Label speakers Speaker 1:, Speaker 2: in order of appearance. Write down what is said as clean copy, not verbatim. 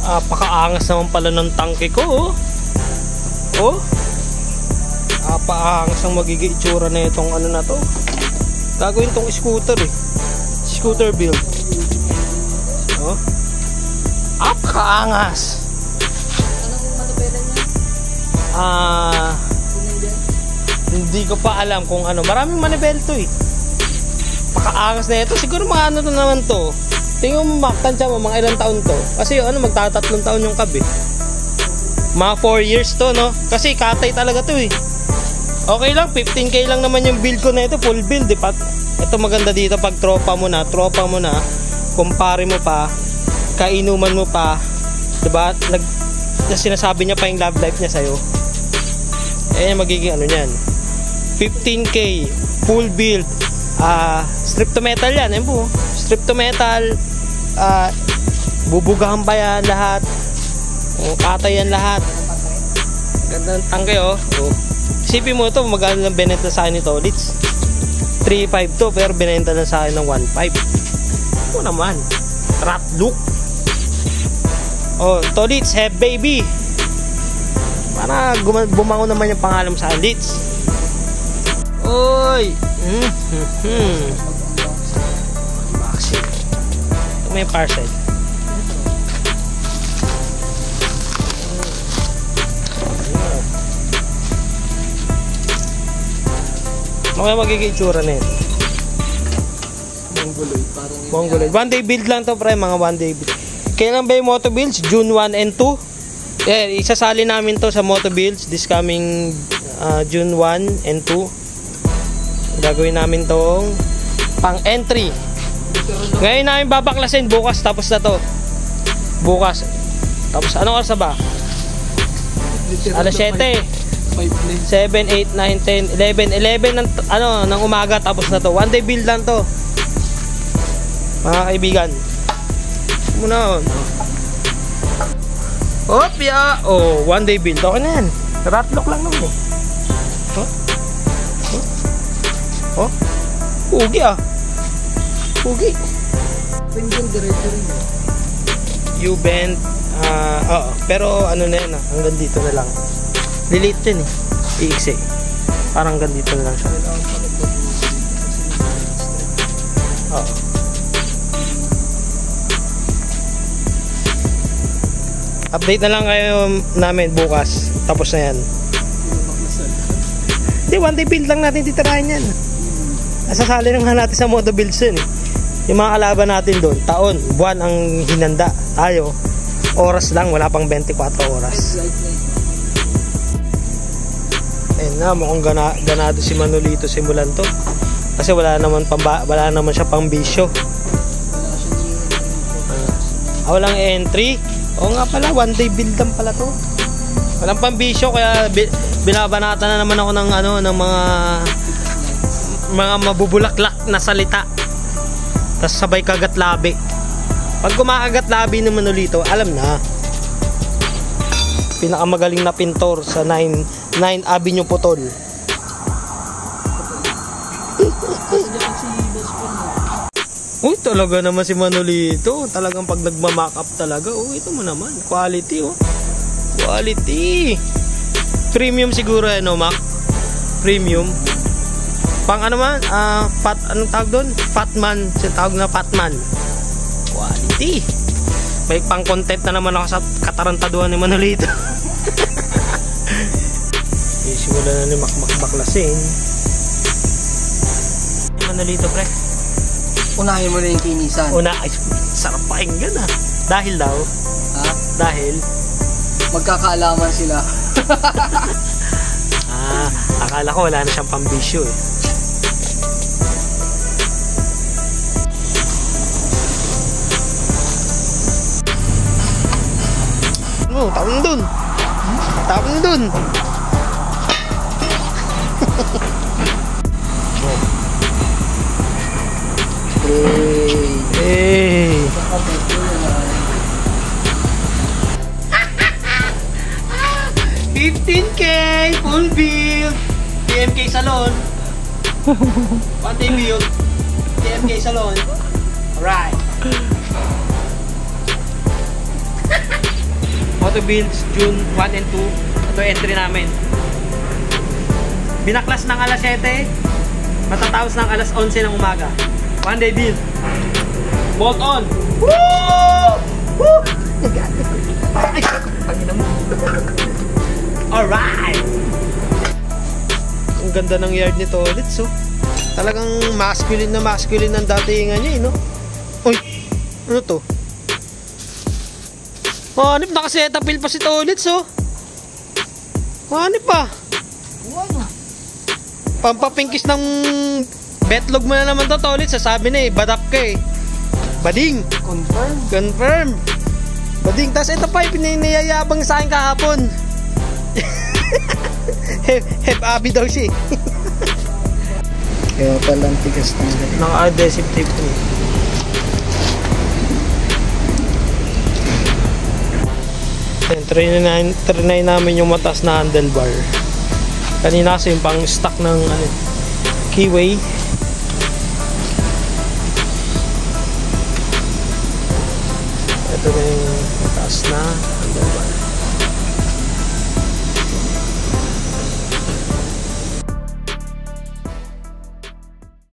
Speaker 1: Pakaangas naman pala ng tangke ko, oh. Paangas ang magiging itsura na itong ano na to. Gagawin tong scooter eh. Scooter build. Oh. Pakaangas.
Speaker 2: Anong matapelan niya?
Speaker 1: Hindi ko pa alam kung ano. Maraming manibel to eh. Pakaangas na ito. Siguro mga ano to naman to. Tingnan mo, tansya mo, mga ilang taon to. Kasi yung ano, magtatatlong taon yung kabi. Mga 4 years to, no? Kasi katay talaga to eh. Okay lang, 15k lang naman yung build ko na ito. Full build, eh. Ito maganda dito pag tropa mo na, kumpare mo pa, kainuman mo pa, diba? Sinasabi niya pa yung love life niya sa'yo. Magiging ano niyan. 15k, full build. Strip to metal yan, po. Strip to metal. Bubugahan pa yan lahat. Katay yan lahat. Ganda ng tangke, oh. Isipin mo ito, magkano lang binenta sa akin ito, Litz? 3.5 to, pero binenta na sa akin ng 1.5. Ano naman? Rat look. To Litz, have baby. Para bumangon naman yung pangalan sa Litz. Oy! Unboxing. Ito may parcel. Okay, magiging itsura na yun. Mongoloid. One day build lang to, pre. Mga one day build. Kailan ba yung moto builds? June 1 and 2. Isasali namin to sa moto builds this coming June 1 and 2. Gagawin namin tong pang entry. Ngayon namin babaklasin. Bukas tapos na to. Bukas. Tapos anong oras ba? Alas 7. 7, 8, 9, 10, 11 ng umaga tapos na to. One day build lang to, mga kaibigan. Muna opya. One day build. Okay na yan. Ratlock lang naman eh. Pugi pugi.
Speaker 2: Single diretso rin
Speaker 1: U-bend. Pero ano na yan, hanggang dito na lang. Lilit din eh. Iiksi. Parang ganito na lang siya. Update na lang kayo namin bukas. Tapos na yan. Hindi, one day build lang natin titirahin yan. Nasasali na nga natin sa moto builds yun eh. Yung mga kalaban natin doon, taon, buwan ang hinanda. Tayo, oras lang, wala pang 24 oras. Mukhang ganado si Manolito simulan to. Kasi wala naman siya pang bisyo. Walang entry. Nga pala, one day build lang pala to. Walang pang bisyo, kaya binabanata na naman ako ng mga mabubulaklak na salita. Tapos sabay kagat labi. Pag kumakagat labi ni Manolito, alam na. Pinakamagaling na pintor sa 9 Avenue Putol. Uy, talaga naman si Manolito. Talagang pag nagma-mock up talaga. Ito mo naman. Quality, Quality. Premium siguro, Mac? Premium. Pang ano man? Anong tawag doon? Fatman. Tawag na Fatman. Quality. May pang content na naman ako sa katarantaduhan ni Manolito. Simula na ni makbaklasin. Manolito, pre.
Speaker 2: Unahin mo na yung kinisan.
Speaker 1: Ay, sarap pakinggan ah. Dahil daw. Dahil
Speaker 2: magkakaalaman sila.
Speaker 1: Akala ko wala na siyang pambisyo eh. Tawag dun. Tawag dun. Hey. 15K full build. TMK Salon. One day build. TMK Salon. Alright. Auto builds June 1 and 2. Ito entry namin. Binaklas ng alas 7, matatapos ng alas 11 ng umaga. One day build. Bolt on. Woo! Woo! Ay, pangina mo. Alright! Ang ganda ng yard nito ulit, so. Talagang masculine na masculine ang datingan niya, no? Uy, ano to? Hanip, nakasetapil pa si Tolit, so. Hanip pa. Pampapinkis ng betlog mo na naman to, Tolit. Sasabi na eh, badap ka eh. Bading.
Speaker 2: Confirm.
Speaker 1: Confirm. Bading. Tapos ito pa, pinayayabang sa akin kahapon. Hep abi daw siya.
Speaker 2: Kaya pala ang tigas ng ganyan.
Speaker 1: Naka-adhesive tape to. Trinay namin yung mataas na handlebar. Kanina kasi yung pang stock ng keyway. Ito na yung mataas na handlebar.